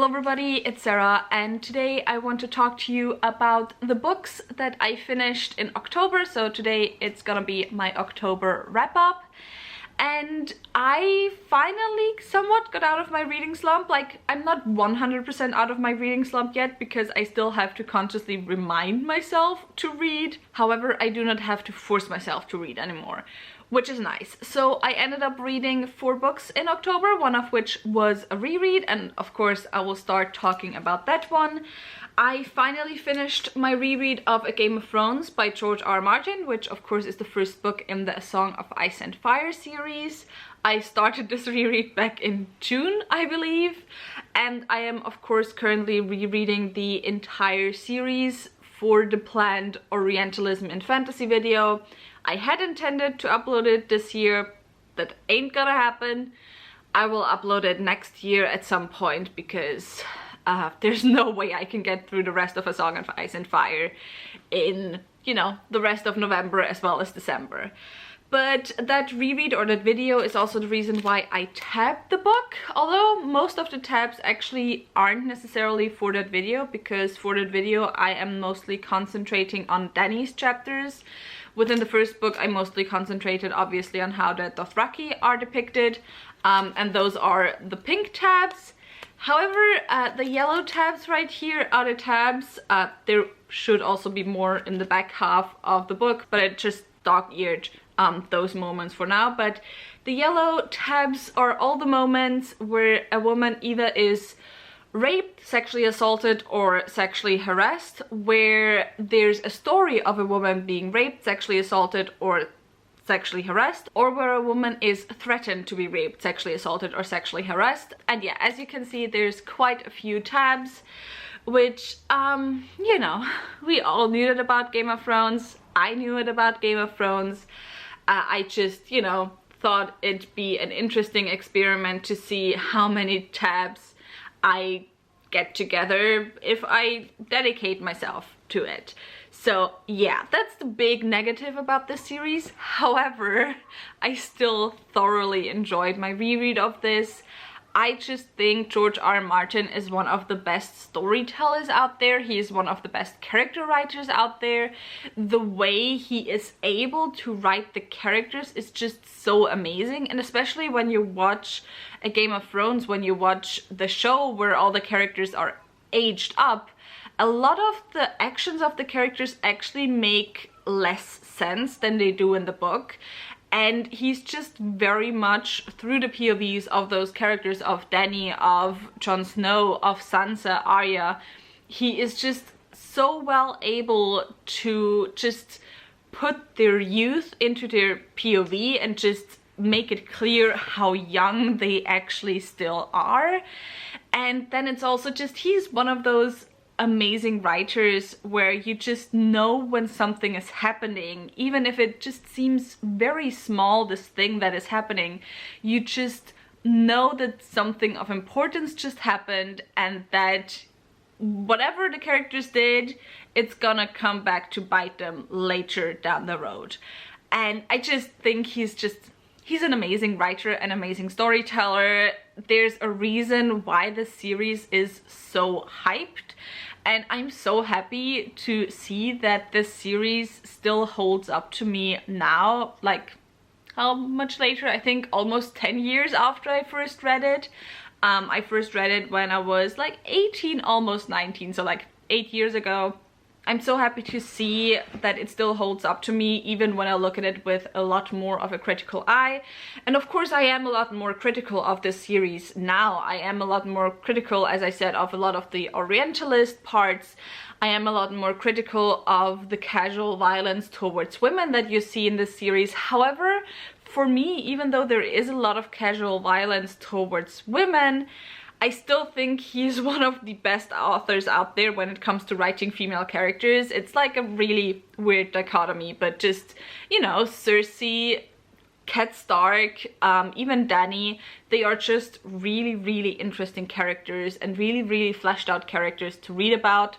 everybody, it's Sarah, and today I want to talk to you about the books that I finished in October. So today it's gonna be my October wrap-up. And I finally somewhat got out of my reading slump. Like, I'm not 100% out of my reading slump yet because I still have to consciously remind myself to read. However, I do not have to force myself to read anymore, which is nice. So I ended up reading 4 books in October, one of which was a reread, and of course I will start talking about that one. I finally finished my reread of A Game of Thrones by George R. R. Martin, which of course is the first book in the A Song of Ice and Fire series. I started this reread back in June, I believe, and I am of course currently rereading the entire series for the planned Orientalism in Fantasy video. I had intended to upload it this year. That ain't gonna happen. I will upload it next year at some point because there's no way I can get through the rest of A Song of Ice and Fire in, you know, the rest of November as well as December. But that reread or that video is also the reason why I tabbed the book, although most of the tabs actually aren't necessarily for that video, because for that video I am mostly concentrating on Dany's chapters. Within the first book I mostly concentrated obviously on how the Dothraki are depicted, and those are the pink tabs. However, the yellow tabs right here are the tabs. There should also be more in the back half of the book, but I just dog-eared those moments for now. But the yellow tabs are all the moments where a woman either is raped, sexually assaulted, or sexually harassed, where there's a story of a woman being raped, sexually assaulted, or sexually harassed, or where a woman is threatened to be raped, sexually assaulted, or sexually harassed. And yeah, as you can see, there's quite a few tabs, which, you know, we all knew it about Game of Thrones. I knew it about Game of Thrones. I just, you know, thought it'd be an interesting experiment to see how many tabs I get together if I dedicate myself to it. So yeah, that's the big negative about this series. However, I still thoroughly enjoyed my reread of this. I just think George R. R. Martin is one of the best storytellers out there. He is one of the best character writers out there. The way he is able to write the characters is just so amazing. And especially when you watch A Game of Thrones, when you watch the show where all the characters are aged up, a lot of the actions of the characters actually make less sense than they do in the book. And he's just very much through the POVs of those characters, of Dany, of Jon Snow, of Sansa, Arya. He is just so well able to just put their youth into their POV and just make it clear how young they actually still are. And then it's also just, he's one of those amazing writers where you just know when something is happening, even if it just seems very small, this thing that is happening, you just know that something of importance just happened and that whatever the characters did, it's gonna come back to bite them later down the road. And I just think he's an amazing writer, an amazing storyteller. There's a reason why the series is so hyped, and I'm so happy to see that this series still holds up to me now, like how much later? I think almost 10 years after I first read it. I first read it when I was like 18, almost 19, so like 8 years ago. I'm so happy to see that it still holds up to me, even when I look at it with a lot more of a critical eye. And of course I am a lot more critical of this series now. I am a lot more critical, as I said, of a lot of the Orientalist parts. I am a lot more critical of the casual violence towards women that you see in this series. However, for me, even though there is a lot of casual violence towards women, I still think he's one of the best authors out there when it comes to writing female characters. It's like a really weird dichotomy, but just, you know, Cersei, Cat Stark, even Dany, they are just really, really interesting characters and really, really fleshed out characters to read about.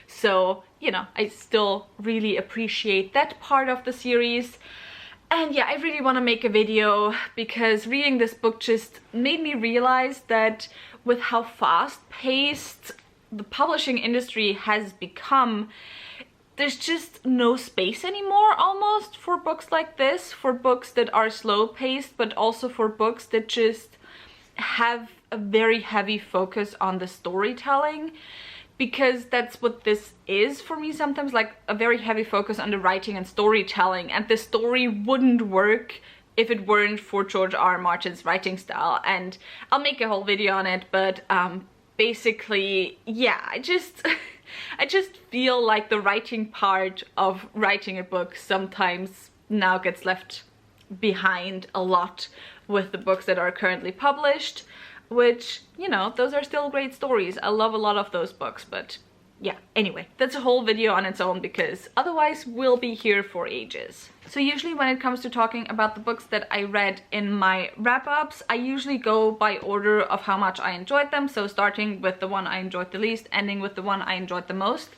So, you know, I still really appreciate that part of the series. And yeah, I really want to make a video because reading this book just made me realize that with how fast-paced the publishing industry has become, there's just no space anymore almost for books like this, for books that are slow-paced, but also for books that just have a very heavy focus on the storytelling, because that's what this is for me sometimes, like a very heavy focus on the writing and storytelling, and the story wouldn't work if it weren't for George R. R. Martin's writing style. And I'll make a whole video on it, but basically, yeah, I just I just feel like the writing part of writing a book sometimes now gets left behind a lot with the books that are currently published, which, you know, those are still great stories. I love a lot of those books, but yeah, anyway, that's a whole video on its own, because otherwise we'll be here for ages. So usually when it comes to talking about the books that I read in my wrap-ups, I usually go by order of how much I enjoyed them, so starting with the one I enjoyed the least, ending with the one I enjoyed the most.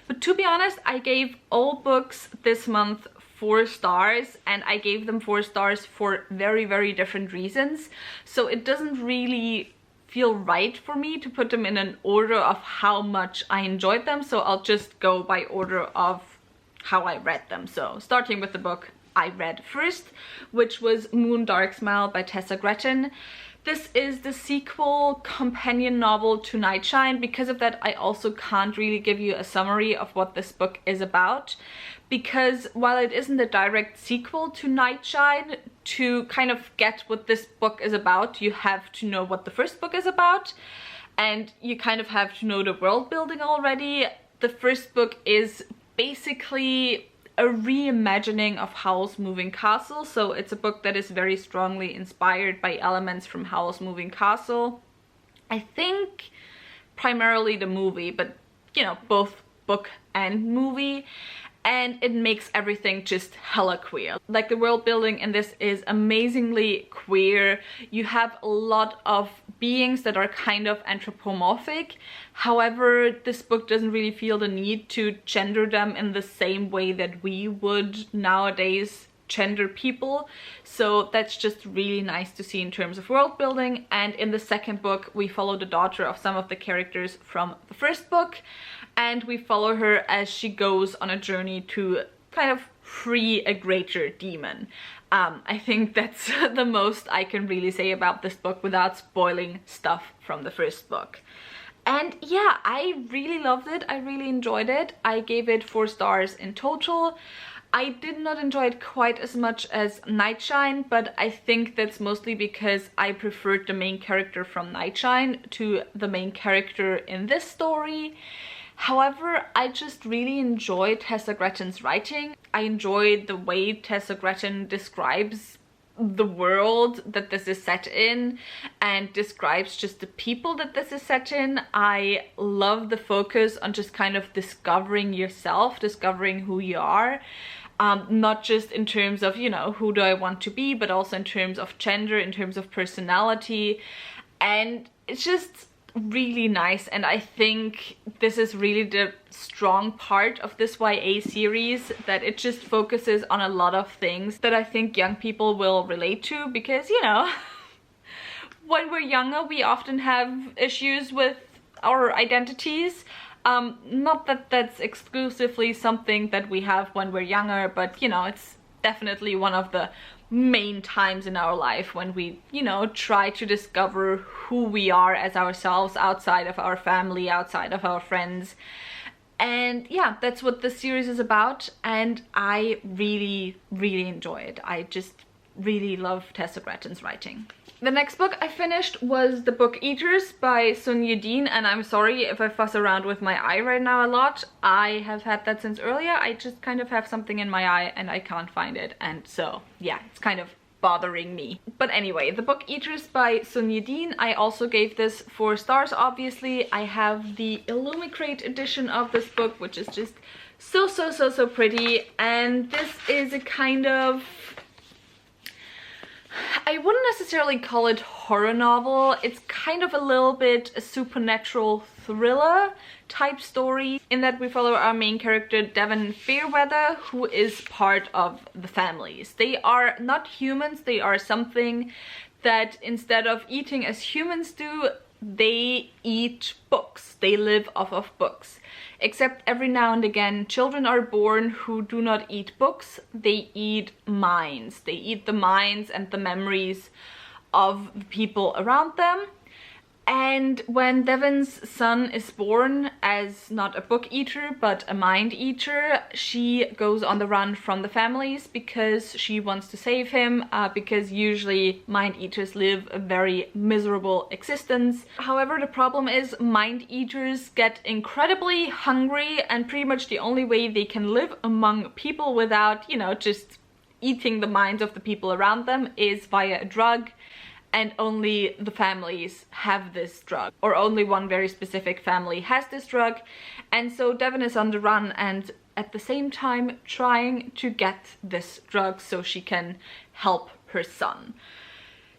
But to be honest, I gave all books this month 4 stars, and I gave them 4 stars for very, very different reasons. So it doesn't really feel right for me to put them in an order of how much I enjoyed them, so I'll just go by order of how I read them. So starting with the book I read first, which was Moon Dark Smile by Tessa Gretchen. This is the sequel companion novel to Nightshine. Because of that, I also can't really give you a summary of what this book is about, because while it isn't a direct sequel to Nightshine, to kind of get what this book is about, you have to know what the first book is about, and you kind of have to know the world building already. The first book is basically a reimagining of Howl's Moving Castle, so it's a book that is very strongly inspired by elements from Howl's Moving Castle. I think primarily the movie, but you know, both book and movie. And it makes everything just hella queer. Like, the world building in this is amazingly queer. You have a lot of beings that are kind of anthropomorphic. However, this book doesn't really feel the need to gender them in the same way that we would nowadays gender people. So that's just really nice to see in terms of world building. And in the second book, we follow the daughter of some of the characters from the first book, and we follow her as she goes on a journey to kind of free a greater demon. I think that's the most I can really say about this book without spoiling stuff from the first book. And yeah, I really loved it. I really enjoyed it. I gave it 4 stars in total. I did not enjoy it quite as much as Nightshine, but I think that's mostly because I preferred the main character from Nightshine to the main character in this story. However, I just really enjoyed Tessa Gretchen's writing. I enjoyed the way Tessa Gretchen describes the world that this is set in and describes just the people that this is set in. I love the focus on just kind of discovering yourself, discovering who you are. Not just in terms of, you know, who do I want to be, but also in terms of gender, in terms of personality. And it's just really nice, and I think this is really the strong part of this YA series, that it just focuses on a lot of things that I think young people will relate to, because, you know, when we're younger we often have issues with our identities. Not that that's exclusively something that we have when we're younger, but you know, it's definitely one of the main times in our life when we, you know, try to discover who we are as ourselves outside of our family, outside of our friends. And yeah, that's what the series is about, and I really, really enjoy it. I just really love Tessa Gretchen's writing. The next book I finished was The Book Eaters by Sun Yudin, and I'm sorry if I fuss around with my eye right now a lot. I have had that since earlier. I just kind of have something in my eye and I can't find it, and so yeah, it's kind of bothering me. But anyway, The Book Eaters by Sun Yudin. I also gave this 4 stars, obviously. I have the Illumicrate edition of this book, which is just so pretty, and this is a kind of, I wouldn't necessarily call it horror novel. It's kind of a little bit a supernatural thriller type story, in that we follow our main character Devon Fairweather, who is part of the families. They are not humans, they are something that instead of eating as humans do, they eat books. They live off of books. Except every now and again, children are born who do not eat books. They eat minds. They eat the minds and the memories of the people around them. And when Devon's son is born as not a book eater but a mind eater, she goes on the run from the families because she wants to save him, because usually mind eaters live a very miserable existence. However, the problem is mind eaters get incredibly hungry, and pretty much the only way they can live among people without, you know, just eating the minds of the people around them is via a drug. And only the families have this drug, or only one very specific family has this drug. And so Devon is on the run and at the same time trying to get this drug so she can help her son.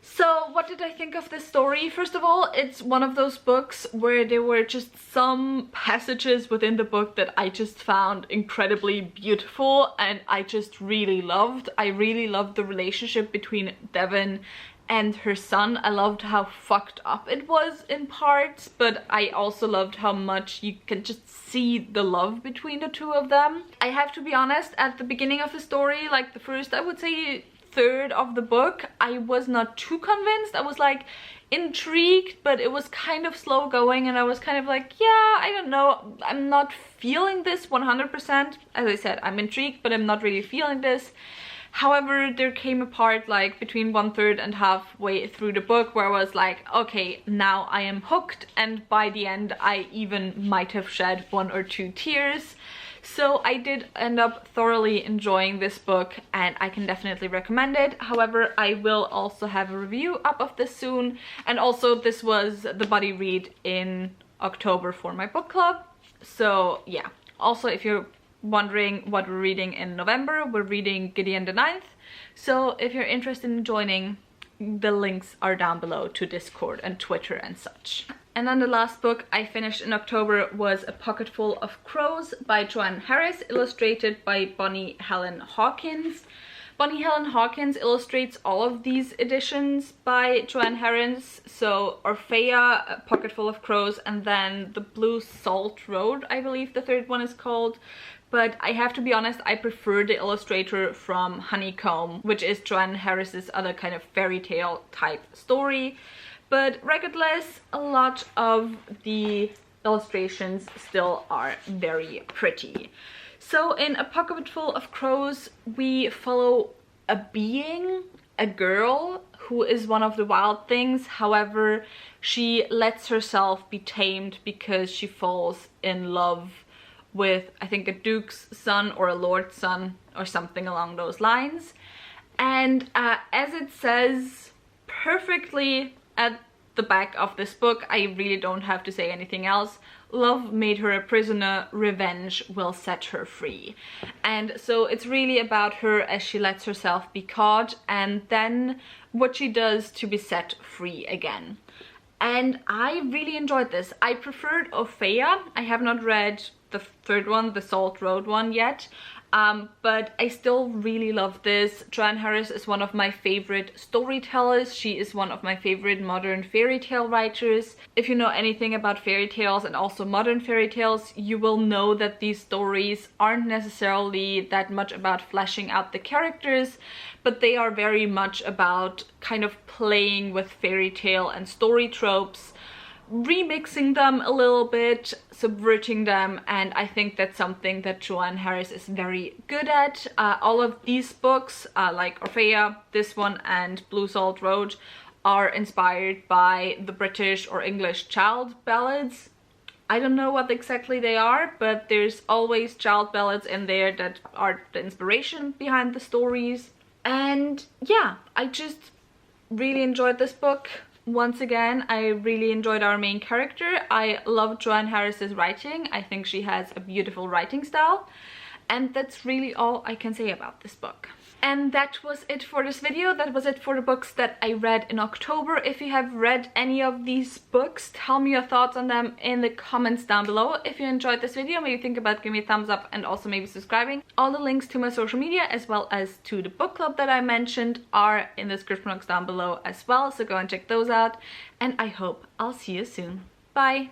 So what did I think of this story? First of all, it's one of those books where there were just some passages within the book that I just found incredibly beautiful and I just really loved. I really loved the relationship between Devon and her son. I loved how fucked up it was in parts, but I also loved how much you can just see the love between the two of them. I have to be honest, at the beginning of the story, like the first, I would say, third of the book, I was not too convinced. I was like intrigued, but it was kind of slow going and I was kind of like, yeah, I don't know, I'm not feeling this 100%. As I said, I'm intrigued, but I'm not really feeling this. However, there came a part like between 1/3 and halfway through the book where I was like, okay, now I am hooked, and by the end I even might have shed 1 or 2 tears. So I did end up thoroughly enjoying this book and I can definitely recommend it. However, I will also have a review up of this soon, and also this was the buddy read in October for my book club. So yeah, also if you're wondering what we're reading in November, we're reading Gideon the Ninth. So if you're interested in joining, the links are down below to Discord and Twitter and such. And then the last book I finished in October was A Pocketful of Crows by Joanne Harris, illustrated by Bonnie Helen Hawkins. Bonnie Helen Hawkins illustrates all of these editions by Joanne Harris. So Orphea, A Pocketful of Crows, and then The Blue Salt Road, I believe the third one is called. But I have to be honest, I prefer the illustrator from Honeycomb, which is Joanne Harris's other kind of fairy tale type story. But regardless, a lot of the illustrations still are very pretty. So in A Pocketful of Crows, we follow a being, a girl, who is one of the wild things. However, she lets herself be tamed because she falls in love with, I think, a duke's son or a lord's son or something along those lines. And as it says perfectly at the back of this book, I really don't have to say anything else. Love made her a prisoner, revenge will set her free. And so it's really about her as she lets herself be caught and then what she does to be set free again. And I really enjoyed this. I preferred Orphea. I have not read the third one, the Salt Road one, yet. But I still really love this. Joanne Harris is one of my favorite storytellers. She is one of my favorite modern fairy tale writers. If you know anything about fairy tales and also modern fairy tales, you will know that these stories aren't necessarily that much about fleshing out the characters, but they are very much about kind of playing with fairy tale and story tropes, remixing them a little bit, subverting them, and I think that's something that Joanne Harris is very good at. All of these books, like Orphea, this one, and Blue Salt Road, are inspired by the British or English child ballads. I don't know what exactly they are, but there's always child ballads in there that are the inspiration behind the stories. And yeah, I just really enjoyed this book. Once again, I really enjoyed our main character. I love Joanne Harris's writing. I think she has a beautiful writing style. And that's really all I can say about this book. And that was it for this video. That was it for the books that I read in October. If you have read any of these books, tell me your thoughts on them in the comments down below. If you enjoyed this video, maybe think about giving me a thumbs up and also maybe subscribing. All the links to my social media as well as to the book club that I mentioned are in the description box down below as well, so go and check those out. And I hope I'll see you soon. Bye!